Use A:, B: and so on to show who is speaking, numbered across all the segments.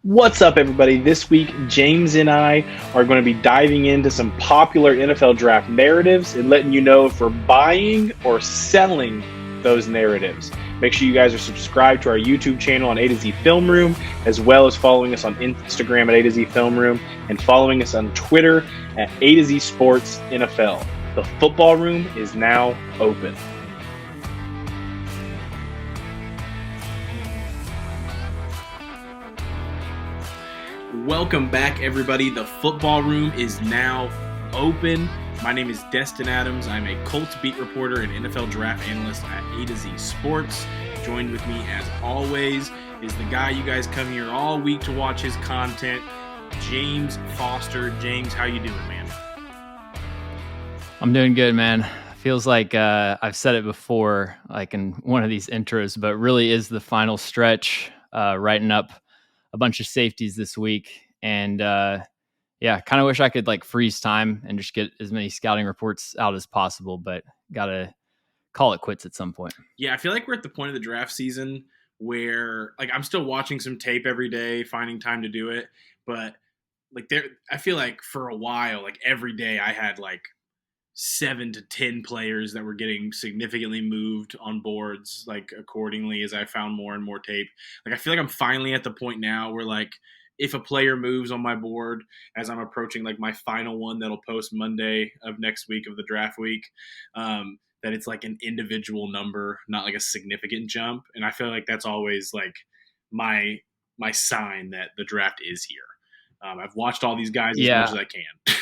A: What's up, everybody? This week, James and I are going to be diving into some popular NFL draft narratives and letting you know if we're buying or selling those narratives. Make sure you guys are subscribed to our YouTube channel on A to Z Film Room, as well as following us on Instagram at A to Z Film Room and following us on Twitter at A to Z Sports NFL. The football room is now open. Welcome back, everybody. The football room is now open. My name is Destin Adams. I'm a Colts beat reporter and NFL draft analyst at A to Z Sports. Joined with me, as always, is the guy you guys come here all week to watch his content, James Foster. James, how you doing, man?
B: I'm doing good, man. Feels like I've said it before, like in one of these intros, but really is the final stretch, writing up a bunch of safeties this week. And yeah, kind of wish I could like freeze time and just get as many scouting reports out as possible, but got to call it quits at some point.
A: Yeah, I feel like we're at the point of the draft season where like I'm still watching some tape every day, finding time to do it, but like I feel like for a while, like every day I had like 7 to 10 players that were getting significantly moved on boards, like accordingly as I found more and more tape. Like I feel like I'm finally at the point now where like if a player moves on my board as I'm approaching like my final one that'll post Monday of next week of the draft week, that it's like an individual number, not like a significant jump. And I feel like that's always like my sign that the draft is here. I've watched all these guys as much as I can.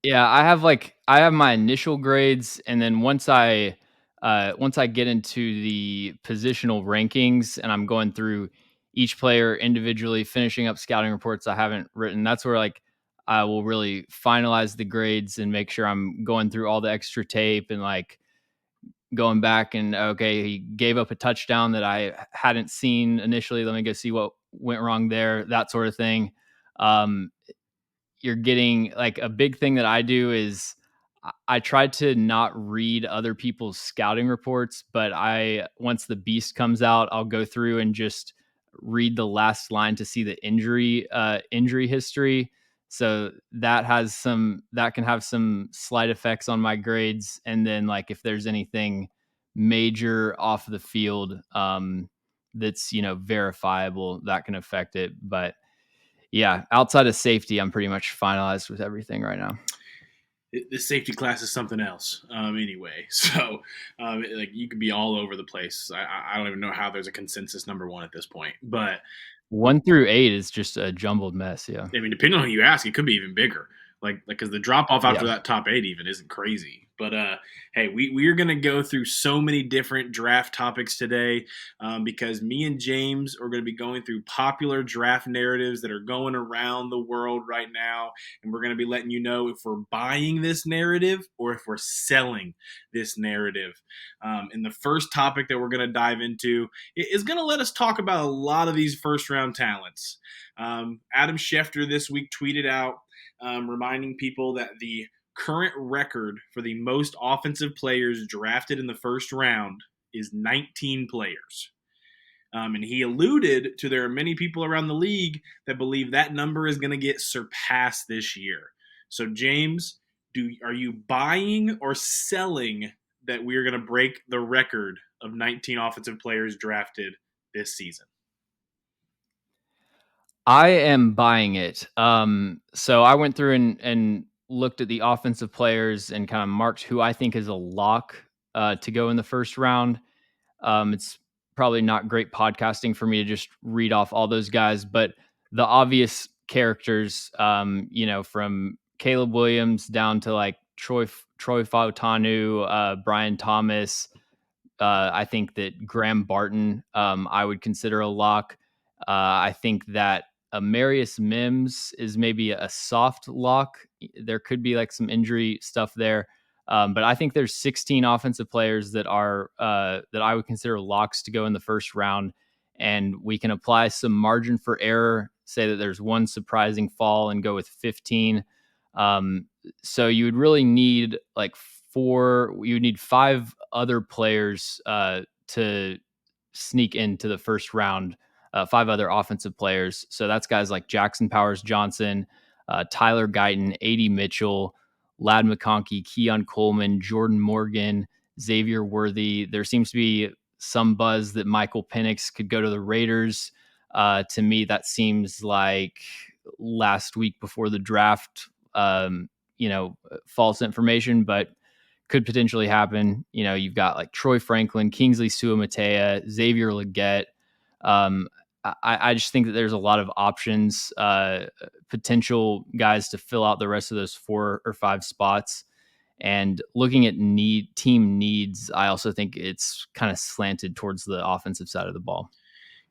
B: Yeah, I have my initial grades, and then once I get into the positional rankings and I'm going through each player individually, finishing up scouting reports I haven't written, that's where like I will really finalize the grades and make sure I'm going through all the extra tape and like going back and okay, he gave up a touchdown that I hadn't seen initially. Let me go see what went wrong there, that sort of thing. Um, you're getting like a big thing that I do is I try to not read other people's scouting reports, but once the beast comes out, I'll go through and just read the last line to see the injury history. So that can have some slight effects on my grades. And then like if there's anything major off the field, that's, verifiable, that can affect it. But yeah, outside of safety, I'm pretty much finalized with everything right now.
A: The safety class is something else anyway. So like you could be all over the place. I don't even know how there's a consensus number one at this point. But
B: 1 through 8 is just a jumbled mess. Yeah.
A: I mean, depending on who you ask, it could be even bigger. Like because the drop off after
B: Yeah.
A: that top 8 even isn't crazy. But hey, we're gonna go through so many different draft topics today because me and James are gonna be going through popular draft narratives that are going around the world right now, and we're gonna be letting you know if we're buying this narrative or if we're selling this narrative. And the first topic that we're gonna dive into is gonna let us talk about a lot of these first round talents. Adam Schefter this week tweeted out reminding people that the current record for the most offensive players drafted in the first round is 19 players. And he alluded to there are many people around the league that believe that number is going to get surpassed this year. So, James, are you buying or selling that we're going to break the record of 19 offensive players drafted this season?
B: I am buying it. So I went through and looked at the offensive players and kind of marked who I think is a lock to go in the first round. It's probably not great podcasting for me to just read off all those guys, but the obvious characters, from Caleb Williams down to like Troy Fautanu, Brian Thomas. I think that Graham Barton, I would consider a lock. I think that Marius Mims is maybe a soft lock. There could be like some injury stuff there. But I think there's 16 offensive players that are that I would consider locks to go in the first round, and we can apply some margin for error. Say that there's one surprising fall and go with 15. So you would really need like you would need 5 other players to sneak into the first round 5 other offensive players. So that's guys like Jackson Powers Johnson, Tyler Guyton, A.D. Mitchell, Lad McConkey, Keon Coleman, Jordan Morgan, Xavier Worthy. There seems to be some buzz that Michael Penix could go to the Raiders. To me, that seems like last week before the draft, false information, but could potentially happen. You've got like Troy Franklin, Kingsley Suamatea, Xavier Leggett. Um, I just think that there's a lot of options, potential guys to fill out the rest of those 4 or 5 spots. And looking at team needs, I also think it's kind of slanted towards the offensive side of the ball.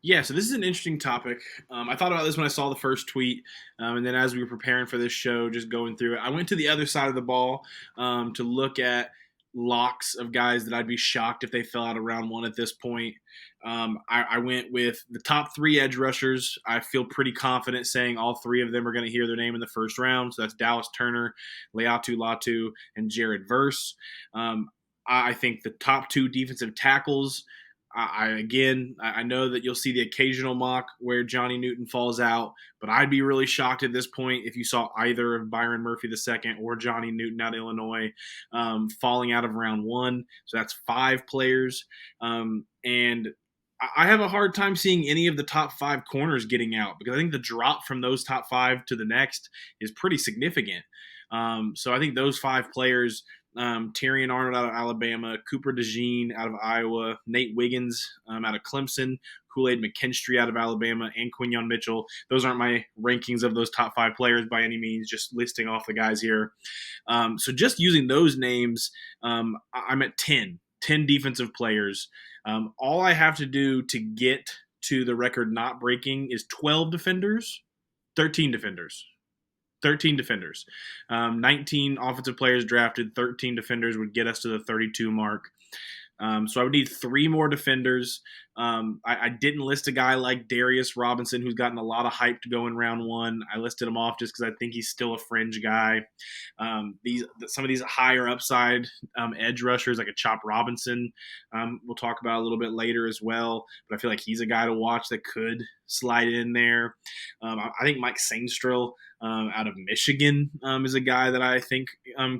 A: Yeah, so this is an interesting topic. I thought about this when I saw the first tweet, and then as we were preparing for this show, just going through it, I went to the other side of the ball to look at locks of guys that I'd be shocked if they fell out of round 1 at this point. I went with the top 3 edge rushers. I feel pretty confident saying all 3 of them are going to hear their name in the first round. So that's Dallas Turner, Leatu Latu, and Jared Verse. I think the top 2 defensive tackles. I know that you'll see the occasional mock where Johnny Newton falls out, but I'd be really shocked at this point if you saw either of Byron Murphy II or Johnny Newton out of Illinois falling out of round 1. So that's 5 players. And I have a hard time seeing any of the top 5 corners getting out because I think the drop from those top 5 to the next is pretty significant. So I think those 5 players, Terrion Arnold out of Alabama, Cooper DeJean out of Iowa, Nate Wiggins out of Clemson, Kool-Aid McKinstry out of Alabama, and Quinyon Mitchell. Those aren't my rankings of those top 5 players by any means, just listing off the guys here. So just using those names, I'm at 10 defensive players. All I have to do to get to the record not breaking is 12 defenders, 13 defenders. 13 defenders. 19 offensive players drafted, 13 defenders would get us to the 32 mark. So I would need 3 more defenders. I didn't list a guy like Darius Robinson, who's gotten a lot of hype to go in round 1. I listed him off just because I think he's still a fringe guy. Some of these higher upside edge rushers, like a Chop Robinson, we'll talk about a little bit later as well. But I feel like he's a guy to watch that could slide in there. I think Mike Sainstrill out of Michigan is a guy that I think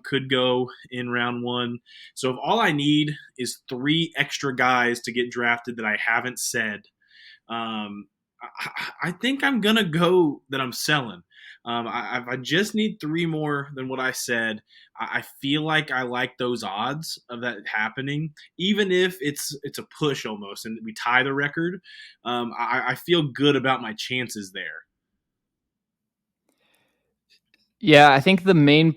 A: could go in round 1. So if all I need is 3 extra guys to get drafted that I haven't said, I think I'm going to go that I'm selling. I just need 3 more than what I said. I feel like I like those odds of that happening, even if it's a push almost and we tie the record. I feel good about my chances there.
B: Yeah, I think the main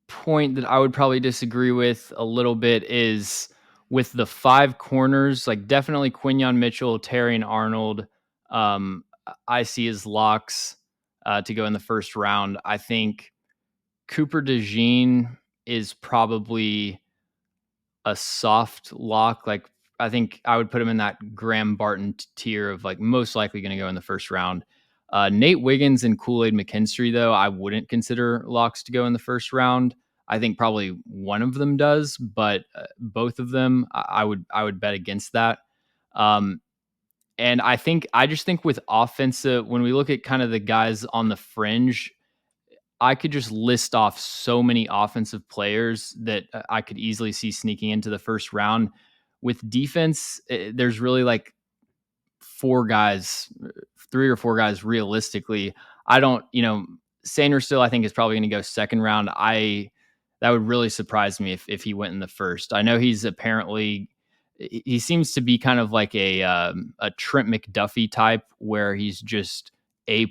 B: point that I would probably disagree with a little bit is with the 5 corners, like definitely Quinyon Mitchell, Terrion Arnold, I see as locks to go in the first round. I think Cooper DeJean is probably a soft lock. Like I think I would put him in that Graham Barton tier of like most likely going to go in the first round. Nate Wiggins and Kool-Aid McKinstry, though, I wouldn't consider locks to go in the first round. I think probably one of them does, but both of them, I would bet against that. And I just think with offensive, when we look at kind of the guys on the fringe, I could just list off so many offensive players that I could easily see sneaking into the first round. With defense, there's really like 4 guys, 3 or 4 guys realistically. I don't, Sainer still I think is probably going to go second round. That would really surprise me if he went in the first. I know he seems to be kind of like a Trent McDuffie type where he's just A+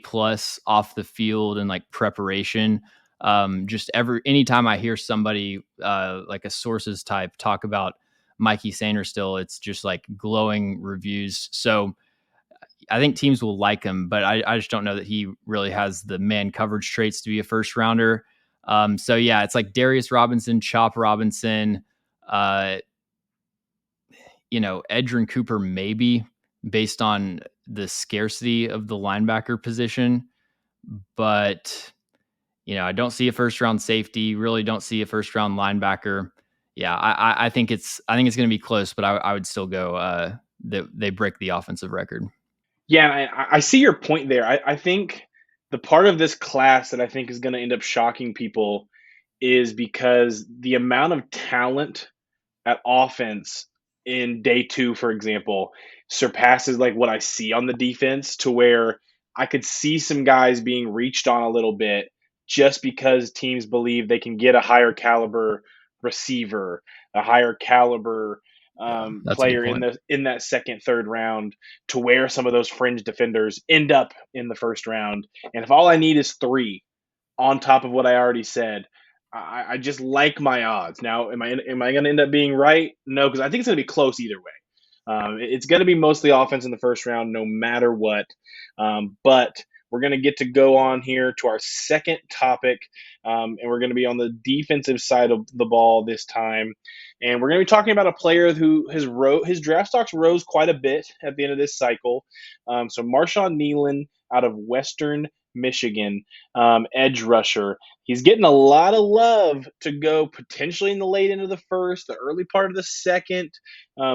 B: off the field and like preparation. Just anytime I hear somebody like a sources type talk about Mikey Sainer still, it's just like glowing reviews. So I think teams will like him, but I just don't know that he really has the man coverage traits to be a first rounder. So yeah, it's like Darius Robinson, Chop Robinson, Edgerrin Cooper, maybe based on the scarcity of the linebacker position. But, I don't see a first round safety, really don't see a first round linebacker. Yeah, I think it's going to be close, but I would still go that they break the offensive record.
A: Yeah, I see your point there. I think the part of this class that I think is going to end up shocking people is because the amount of talent at offense in day two, for example, surpasses like what I see on the defense to where I could see some guys being reached on a little bit just because teams believe they can get a higher caliber receiver, a higher caliber
B: Yeah, that's a good
A: player
B: point.
A: in that second, third round to where some of those fringe defenders end up in the first round. And if all I need is three, on top of what I already said. I just like my odds. Now, am I going to end up being right? No, because I think it's going to be close either way. It's going to be mostly offense in the first round, no matter what. But we're going to get to go on here to our second topic, and we're going to be on the defensive side of the ball this time. And we're going to be talking about a player who his draft stocks rose quite a bit at the end of this cycle. So Marshon Kneeland out of Western Michigan, edge rusher. He's getting a lot of love to go potentially in the late end of the first, the early part of the second.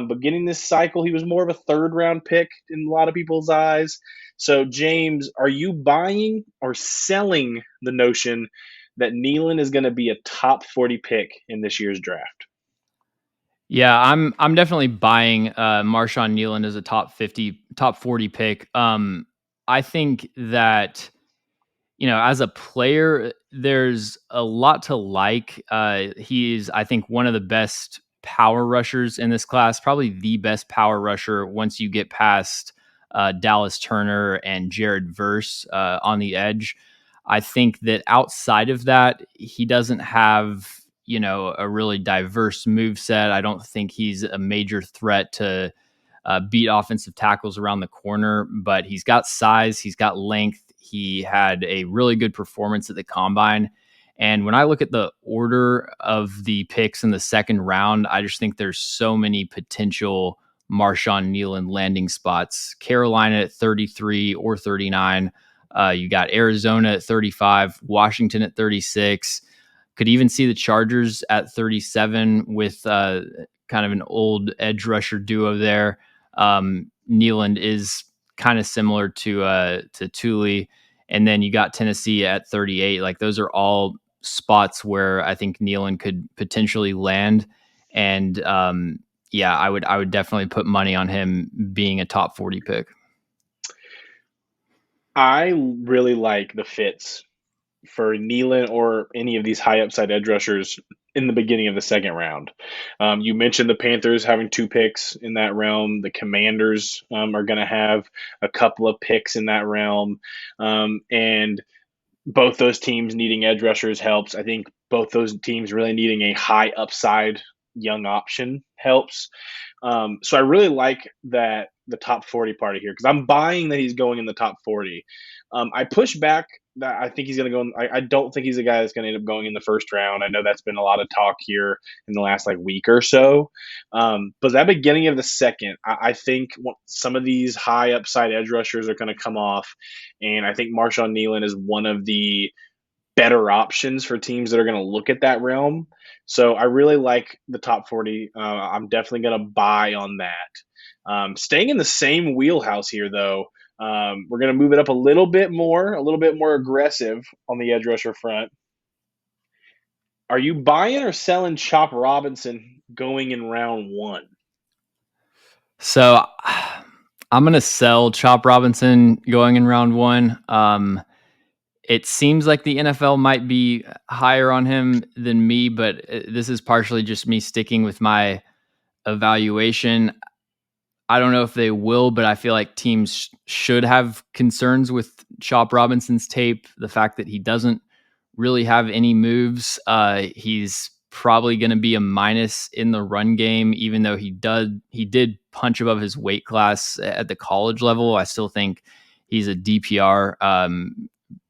A: Beginning this cycle, he was more of a third round pick in a lot of people's eyes. So, James, are you buying or selling the notion that Nealon is going to be a top 40 pick in this year's draft?
B: Yeah, I'm definitely buying Marshon Kneeland as a top 40 pick. I think that, as a player, there's a lot to like. He's, I think, one of the best power rushers in this class, probably the best power rusher once you get past Dallas Turner and Jared Verse on the edge. I think that outside of that, he doesn't have, a really diverse move set. I don't think he's a major threat to beat offensive tackles around the corner, but he's got size, he's got length. He had a really good performance at the combine. And when I look at the order of the picks in the second round, I just think there's so many potential Marshon Kneeland landing spots. Carolina at 33 or 39. You got Arizona at 35, Washington at 36. Could even see the Chargers at 37 with kind of an old edge rusher duo there. Kneeland is kind of similar to Thule, and then you got Tennessee at 38. Like those are all spots where I think Kneeland could potentially land, and yeah, I would definitely put money on him being a top 40 pick.
A: I really like the fits for Nealon or any of these high upside edge rushers in the beginning of the second round. You mentioned the Panthers having two picks in that realm. The Commanders are going to have a couple of picks in that realm. And both those teams needing edge rushers helps. I think both those teams really needing a high upside young option helps. So I really like that the top 40 party here because I'm buying that he's going in the top 40. I push back that I think he's going to go. I don't think he's a guy that's going to end up going in the first round. I know that's been a lot of talk here in the last like week or so. But that beginning of the second, I think some of these high upside edge rushers are going to come off, and I think Marshon Kneeland is one of the better options for teams that are going to look at that realm. So I really like the top 40. I'm definitely going to buy on that. Staying in the same wheelhouse here, though, we're going to move it up a little bit more aggressive on the edge rusher front. Are you buying or selling Chop Robinson going in round one?
B: So I'm gonna sell Chop Robinson going in round one. It seems like the NFL might be higher on him than me, but this is partially just me sticking with my evaluation. I don't know if they will, but I feel like teams should have concerns with Chop Robinson's tape. The fact that he doesn't really have any moves. He's probably going to be a minus in the run game, even though he did punch above his weight class at the college level. I still think he's a DPR,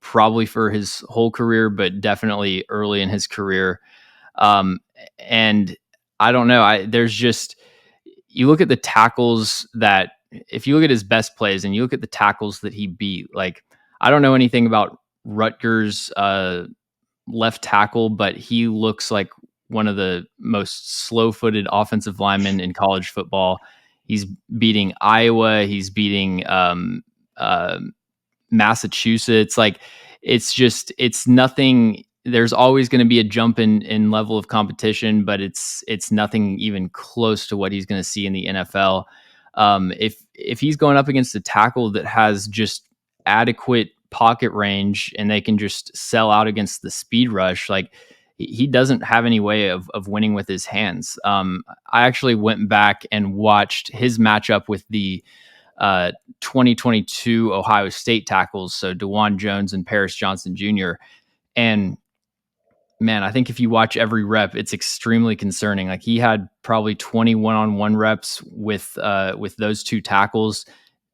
B: probably for his whole career, but definitely early in his career. And I don't know. There's just, you look at the tackles that, if you look at his best plays and you look at the tackles that he beat, like, I don't know anything about Rutgers left tackle, but he looks like one of the most slow-footed offensive linemen in college football. He's beating Iowa. He's beating Massachusetts. Like it's nothing. There's always going to be a jump in level of competition, but it's nothing even close to what he's going to see in the NFL. If he's going up against a tackle that has just adequate pocket range and they can just sell out against the speed rush, like he doesn't have any way of winning with his hands. I actually went back and watched his matchup with the uh, 2022 Ohio State tackles, so DeJuan Jones and Paris Johnson Jr. And man, I think if you watch every rep, it's extremely concerning. Like he had probably 20 one-on-one reps with those two tackles.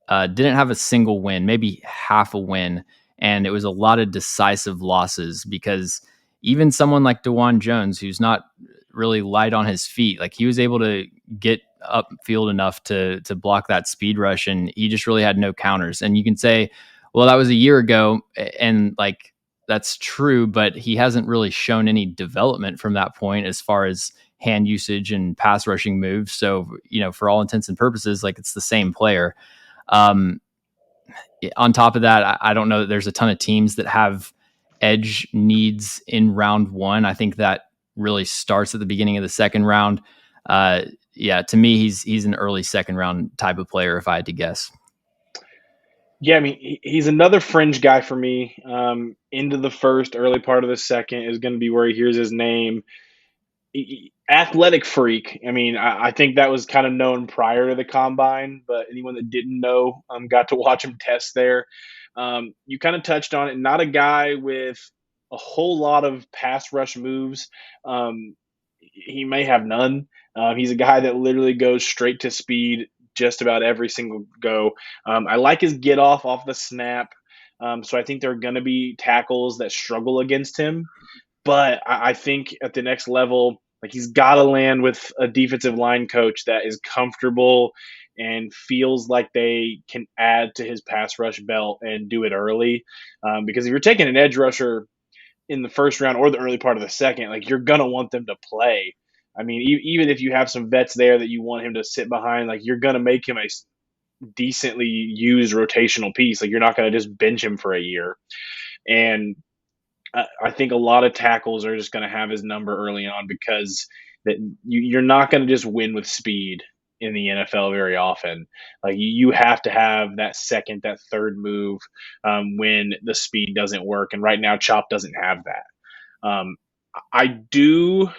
B: Didn't have a single win, maybe half a win, and it was a lot of decisive losses because even someone like DeJuan Jones, who's not really light on his feet, like he was able to get upfield enough to block that speed rush, and he just really had no counters. And you can say, well, that was a year ago, and like that's true, but he hasn't really shown any development from that point as far as hand usage and pass rushing moves. So, for all intents and purposes, like it's the same player. Um, on top of that, I don't know that there's a ton of teams that have edge needs in round one. I think that really starts at the beginning of the second round. Yeah, to me, he's an early second round type of player, if I had to guess.
A: Yeah, I mean, he's another fringe guy for me. Into the first, early part of the second is going to be where he hears his name. Athletic freak. I mean, I think that was kind of known prior to the combine, but anyone that didn't know got to watch him test there. You kind of touched on it. Not a guy with a whole lot of pass rush moves. He may have none. He's a guy that literally goes straight to speed just about every single go. I like his get off the snap. So I think there are going to be tackles that struggle against him. But I think at the next level, like he's got to land with a defensive line coach that is comfortable and feels like they can add to his pass rush belt and do it early. Because if you're taking an edge rusher in the first round or the early part of the second, like you're gonna want them to play. I mean, even if you have some vets there that you want him to sit behind, like you're gonna make him a decently used rotational piece. Like you're not gonna just bench him for a year. And I think a lot of tackles are just going to have his number early on because that you're not going to just win with speed in the NFL very often. Like you have to have that second, that third move when the speed doesn't work. And right now, Chop doesn't have that. I do.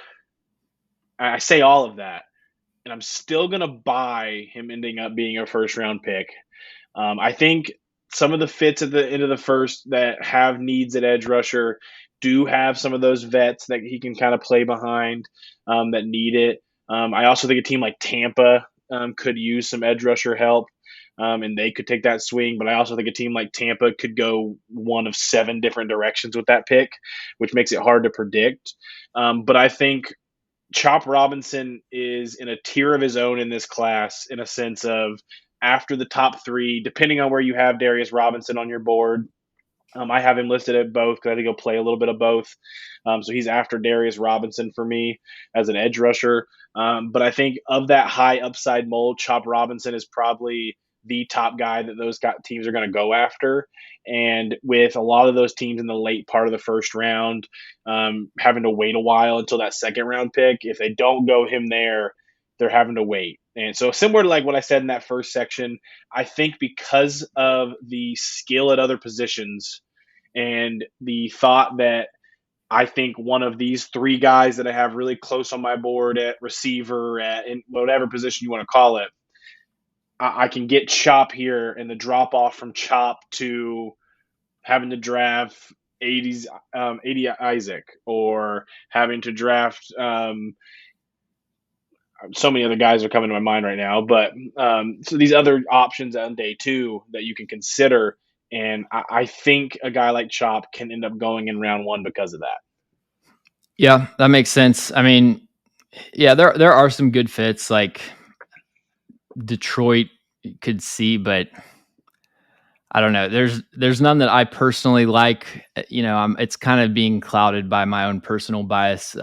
A: I say all of that, and I'm still going to buy him ending up being a first round pick. I think some of the fits at the end of the first that have needs at edge rusher do have some of those vets that he can kind of play behind that need it. I also think a team like Tampa could use some edge rusher help. And they could take that swing, but I also think a team like Tampa could go one of 7 different directions with that pick, which makes it hard to predict. But I think Chop Robinson is in a tier of his own in this class in a sense of after the top 3, depending on where you have Darius Robinson on your board. I have him listed at both because I think he'll play a little bit of both. So he's after Darius Robinson for me as an edge rusher. But I think of that high upside mold, Chop Robinson is probably the top guy that those teams are going to go after. And with a lot of those teams in the late part of the first round having to wait a while until that second round pick, if they don't go him there, they're having to wait. And so similar to like what I said in that first section, I think because of the skill at other positions and the thought that I think one of these 3 guys that I have really close on my board at receiver, at in whatever position you want to call it, I can get Chop here and the drop off from Chop to having to draft 80 Isaac or having to draft so many other guys are coming to my mind right now, but so these other options on day 2 that you can consider, and I think a guy like Chop can end up going in round 1 because of that.
B: Yeah, that makes sense. I mean, yeah, there are some good fits like Detroit could see, but I don't know. There's none that I personally like. It's kind of being clouded by my own personal bias.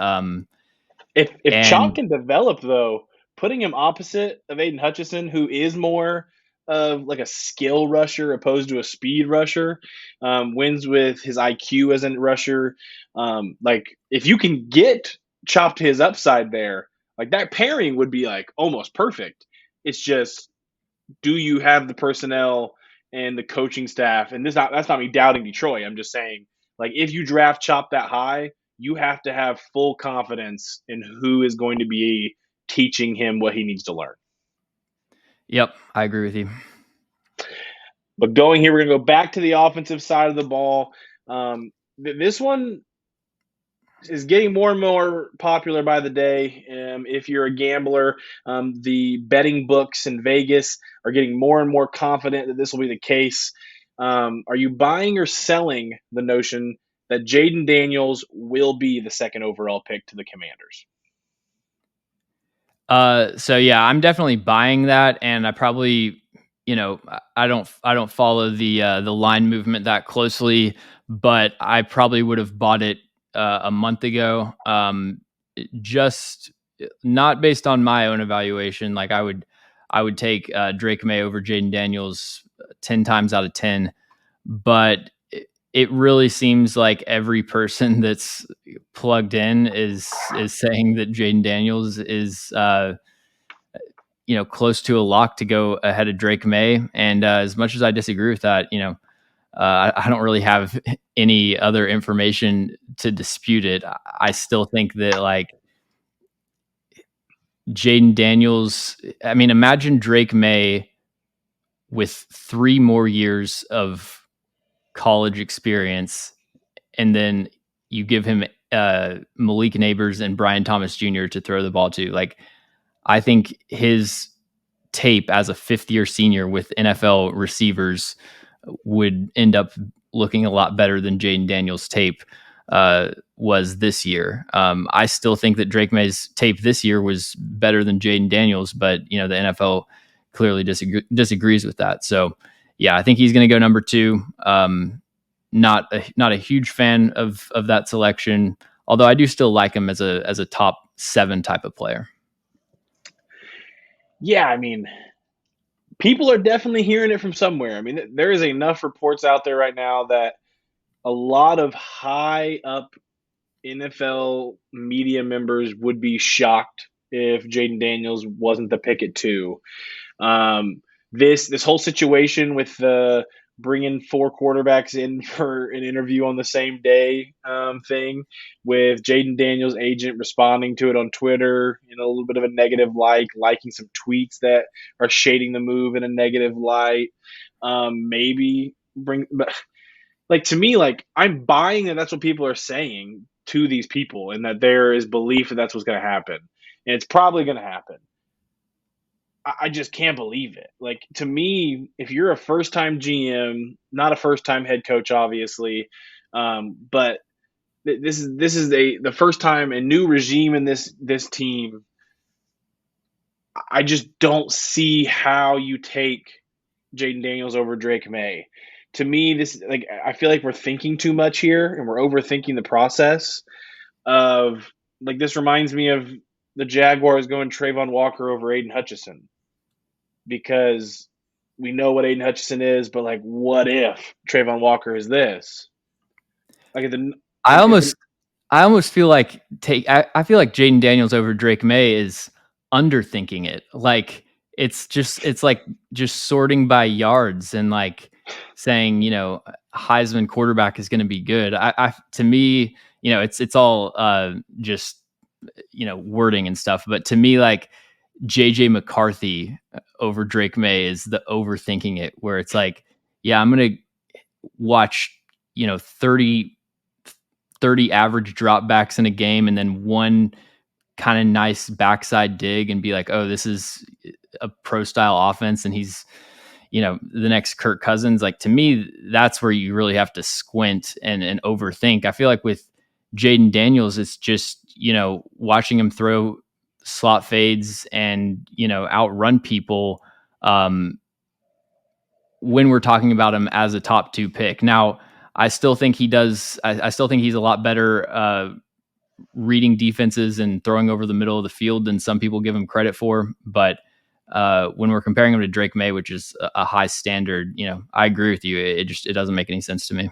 A: If Chop
B: And
A: can develop though, putting him opposite of Aiden Hutchinson, who is more of like a skill rusher opposed to a speed rusher. Wins with his IQ as a rusher. Like if you can get chopped to his upside there, like that pairing would be like almost perfect. It's just, do you have the personnel and the coaching staff? And that's not me doubting Detroit. I'm just saying, like, if you draft Chop that high, you have to have full confidence in who is going to be teaching him what he needs to learn.
B: Yep, I agree with you.
A: But going here, we're going to go back to the offensive side of the ball. This one is getting more and more popular by the day. If you're a gambler, the betting books in Vegas are getting more and more confident that this will be the case. Are you buying or selling the notion that Jaden Daniels will be the second overall pick to the Commanders?
B: So yeah, I'm definitely buying that, and I probably, I don't follow the line movement that closely, but I probably would have bought it a month ago. Just not based on my own evaluation. Like I would take Drake May over Jaden Daniels 10 times out of 10, but it really seems like every person that's plugged in is saying that Jaden Daniels is close to a lock to go ahead of Drake May. And as much as I disagree with that, I don't really have any other information to dispute it. I still think that like Jaden Daniels, I mean, imagine Drake May with 3 more years of college experience, and then you give him Malik Neighbors and Brian Thomas Jr. to throw the ball to. Like, I think his tape as a fifth-year senior with NFL receivers would end up looking a lot better than Jaden Daniels' tape was this year. I still think that Drake May's tape this year was better than Jaden Daniels, but the NFL clearly disagrees with that. So, yeah, I think he's going to go number 2. Not a huge fan of that selection, although I do still like him as a top 7 type of player.
A: Yeah, I mean, people are definitely hearing it from somewhere. I mean, there is enough reports out there right now that a lot of high up NFL media members would be shocked if Jaden Daniels wasn't the pick at 2. This whole situation with bringing 4 quarterbacks in for an interview on the same day thing, with Jaden Daniels' agent responding to it on Twitter in a little bit of a negative light, liking some tweets that are shading the move in a negative light. Maybe but like, to me, like, I'm buying that that's what people are saying to these people, and that there is belief that that's what's going to happen, and it's probably going to happen. I just can't believe it. Like, to me, if you're a first time GM, not a first time head coach, obviously, but this is the first time a new regime in this team. I just don't see how you take Jaden Daniels over Drake May. To me, I feel like we're thinking too much here, and we're overthinking the process of, like, this reminds me of the Jaguars going Trayvon Walker over Aiden Hutchinson, because we know what Aiden Hutchinson is, but like, what if Trayvon Walker is this? Like,
B: I almost feel like I feel like Jaden Daniels over Drake May is underthinking it. Like it's like just sorting by yards and like saying, Heisman quarterback is going to be good. I to me, it's all just wording and stuff. But to me, like JJ McCarthy over Drake May is the overthinking it, where it's like, yeah, I'm going to watch 30 average dropbacks in a game, and then one kind of nice backside dig, and be like, oh, this is a pro style offense, and he's the next Kirk Cousins. Like, to me, that's where you really have to squint and overthink. I feel like with Jaden Daniels, it's just watching him throw slot fades and outrun people when we're talking about him as a top 2 pick. Now, I still think he does. I still think he's a lot better reading defenses and throwing over the middle of the field than some people give him credit for. But when we're comparing him to Drake May, which is a high standard, I agree with you. It doesn't make any sense to me.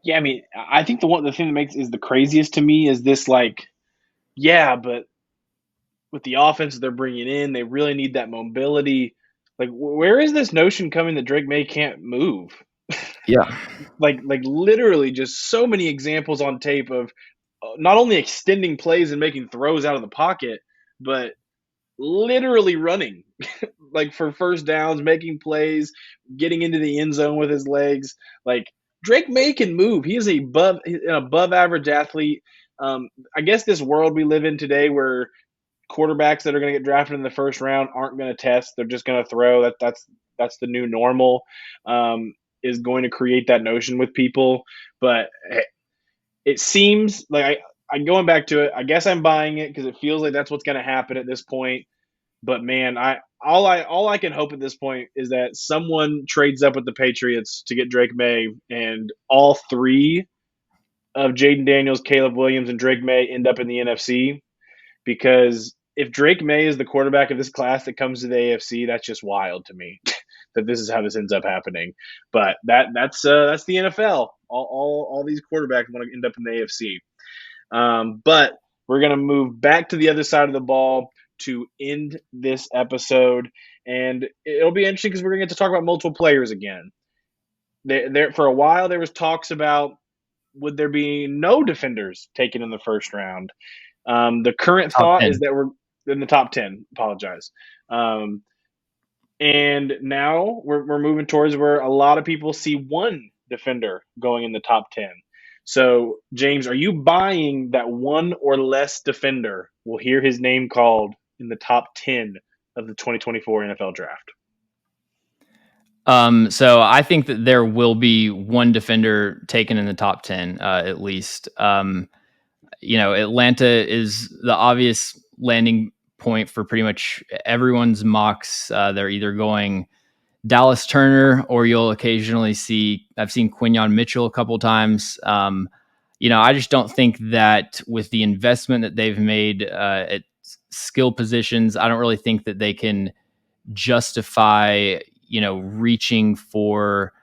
A: Yeah, I mean, I think the thing that makes is the craziest to me is this like, yeah, but with the offense they're bringing in, they really need that mobility. Like, where is this notion coming that Drake May can't move?
B: Yeah.
A: Like literally, just so many examples on tape of not only extending plays and making throws out of the pocket, but literally running like for first downs, making plays, getting into the end zone with his legs. Like Drake May can move. He is an above average athlete. I guess this world we live in today, where quarterbacks that are going to get drafted in the first round aren't going to test; they're just going to throw. That's the new normal. Is going to create that notion with people, but it seems like I going back to it. I guess I'm buying it because it feels like that's what's going to happen at this point. But man, I can hope at this point is that someone trades up with the Patriots to get Drake May, and all three of Jaden Daniels, Caleb Williams, and Drake May end up in the NFC. Because if Drake May is the quarterback of this class that comes to the AFC, that's just wild to me. That this is how this ends up happening. But that's the NFL. All these quarterbacks want to end up in the AFC. But we're going to move back to the other side of the ball to end this episode. And it'll be interesting because we're going to get to talk about multiple players again. There for a while, there was talks about would there be no defenders taken in the first round. The current
B: Top
A: thought is
B: 10.
A: that we're in the top 10. Apologize. And now we're moving towards where a lot of people see one defender going in the top 10. So, James, are you buying that one or less defender will hear his name called in the top 10 of the 2024 NFL draft?
B: So I think that there will be one defender taken in the top 10, at least. Atlanta is the obvious landing point for pretty much everyone's mocks. They're either going Dallas Turner, or you'll occasionally I've seen Quinyon Mitchell a couple times. I just don't think that with the investment that they've made at skill positions, I don't really think that they can justify, reaching for,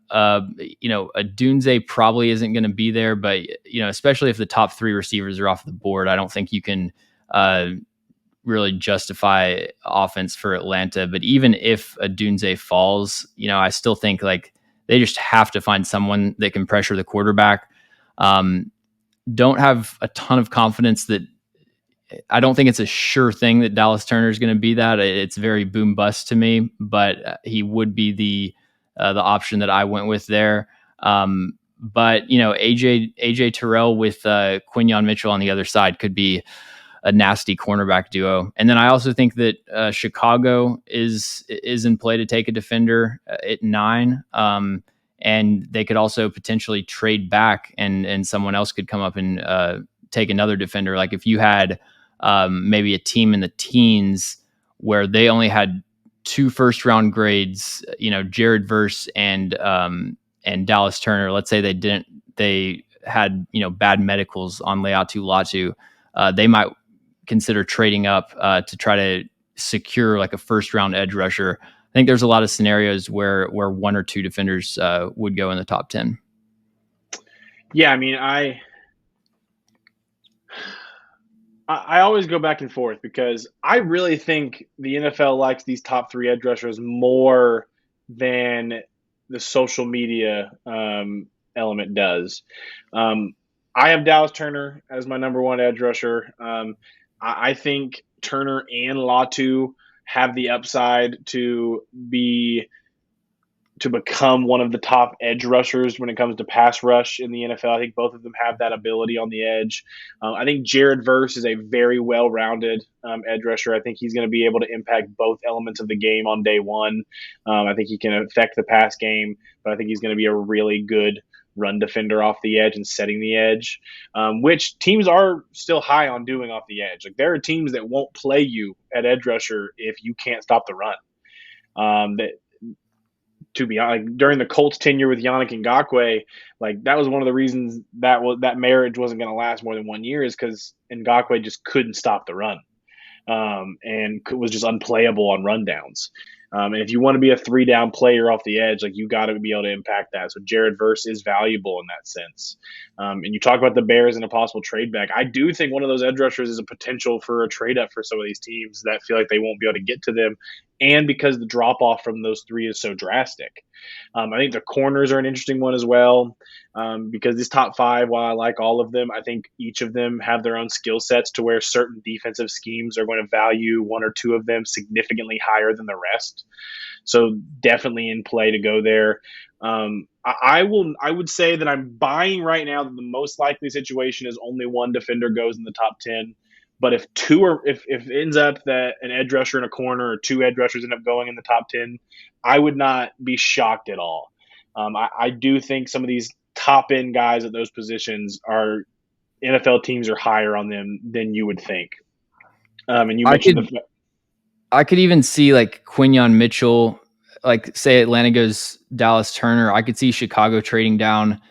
B: a Dunze probably isn't going to be there, but, especially if the top three receivers are off the board, I don't think you can, really justify offense for Atlanta. But even if a Dunze falls, I still think like they just have to find someone that can pressure the quarterback. Don't have a ton of confidence that I don't think it's a sure thing that Dallas Turner is going to be that. It's very boom bust to me, but he would be the option that I went with there. But AJ Terrell with Quinyon Mitchell on the other side could be a nasty cornerback duo. And then I also think that Chicago is in play to take a defender at 9. And they could also potentially trade back, and someone else could come up and take another defender. Like if you had maybe a team in the teens where they only had 2 first round grades, Jared Verse and Dallas Turner. Let's say they had bad medicals on Leatu Latu. They might consider trading up to try to secure like a first round edge rusher. I think there's a lot of scenarios where 1 or 2 defenders would go in the top 10.
A: Yeah, I mean, I always go back and forth because I really think the NFL likes these top 3 edge rushers more than the social media element does. I have Dallas Turner as my number 1 edge rusher. I think Turner and Latu have the upside to become one of the top edge rushers when it comes to pass rush in the NFL. I think both of them have that ability on the edge. I think Jared Verse is a very well-rounded edge rusher. I think he's going to be able to impact both elements of the game on day one. I think he can affect the pass game, but I think he's going to be a really good run defender off the edge and setting the edge, which teams are still high on doing off the edge. Like there are teams that won't play you at edge rusher if you can't stop the run. To be honest, like during the Colts tenure with Yannick Ngakoue, like that was one of the reasons that marriage wasn't going to last more than 1 year is because Ngakoue just couldn't stop the run. and was just unplayable on rundowns. And if you want to be a 3-down player off the edge, like, you got to be able to impact that. So Jared Verse is valuable in that sense. And you talk about the Bears and a possible trade back. I do think one of those edge rushers is a potential for a trade up for some of these teams that feel like they won't be able to get to them, and because the drop off from those three is so drastic. I think the corners are an interesting one as well, because this top five, while I like all of them, I think each of them have their own skill sets to where certain defensive schemes are going to value one or two of them significantly higher than the rest. So definitely in play to go there. I would say that I'm buying right now that the most likely situation is only one defender goes in the top 10. But if if it ends up that an edge rusher in a corner or two edge rushers end up going in the top 10, I would not be shocked at all. I do think some of these top end guys at those positions are NFL teams are higher on them than you would think. And you mentioned
B: I could even see like Quinyon Mitchell, like say Atlanta goes Dallas Turner. I could see Chicago trading down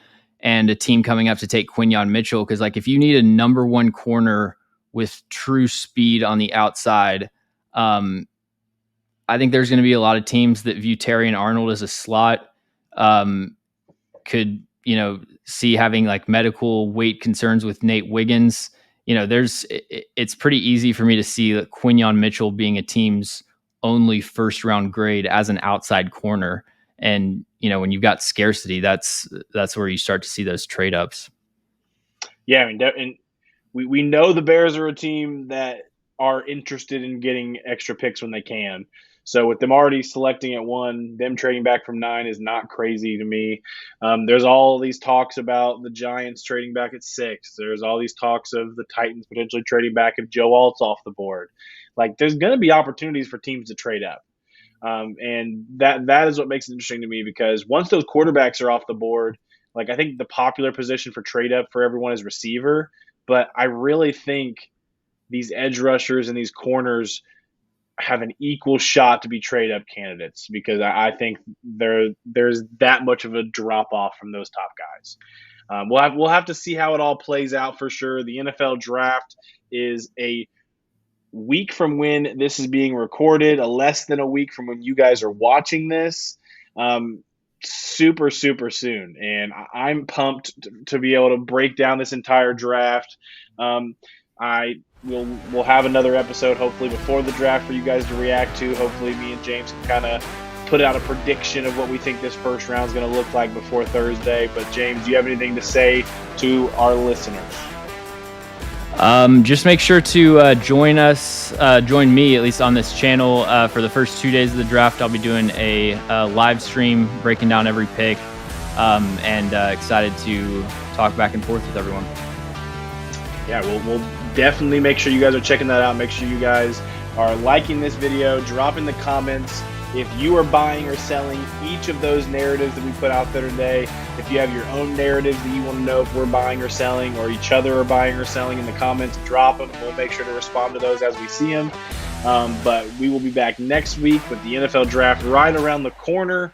B: and a team coming up to take Quinyon Mitchell. Cause like if you need a number one corner with true speed on the outside, I think there's going to be a lot of teams that view Terry and Arnold as a slot. Could, see having like medical weight concerns with Nate Wiggins. It's pretty easy for me to see that Quinyon Mitchell being a team's only first round grade as an outside corner. And, when you've got scarcity, that's where you start to see those trade ups.
A: Yeah. I mean, and we know the Bears are a team that are interested in getting extra picks when they can. So with them already selecting at 1, them trading back from 9 is not crazy to me. There's all these talks about the Giants trading back at 6. There's all these talks of the Titans potentially trading back if Joe Alt's off the board. Like, there's going to be opportunities for teams to trade up. And that is what makes it interesting to me, because once those quarterbacks are off the board, like, I think the popular position for trade up for everyone is receiver. But I really think these edge rushers and these corners have an equal shot to be trade up candidates, because I think there's that much of a drop off from those top guys. We'll have to see how it all plays out for sure. The NFL draft is a week from when this is being recorded, less than a week from when you guys are watching this. Super, super soon. And I'm pumped to be able to break down this entire draft. We'll have another episode hopefully before the draft for you guys to react to. Hopefully me and James can kind of put out a prediction of what we think this first round is going to look like before Thursday. But James, do you have anything to say to our listeners?
B: Just make sure to join me at least on this channel for the first 2 days of the draft. I'll be doing a live stream breaking down every pick, and excited to talk back and forth with everyone.
A: Yeah, we'll definitely make sure you guys are checking that out. Make sure you guys are liking this video, drop in the comments if you are buying or selling each of those narratives that we put out there today. If you have your own narratives that you want to know if we're buying or selling, or each other are buying or selling, in the comments, drop them. We'll make sure to respond to those as we see them. But we will be back next week with the NFL draft right around the corner.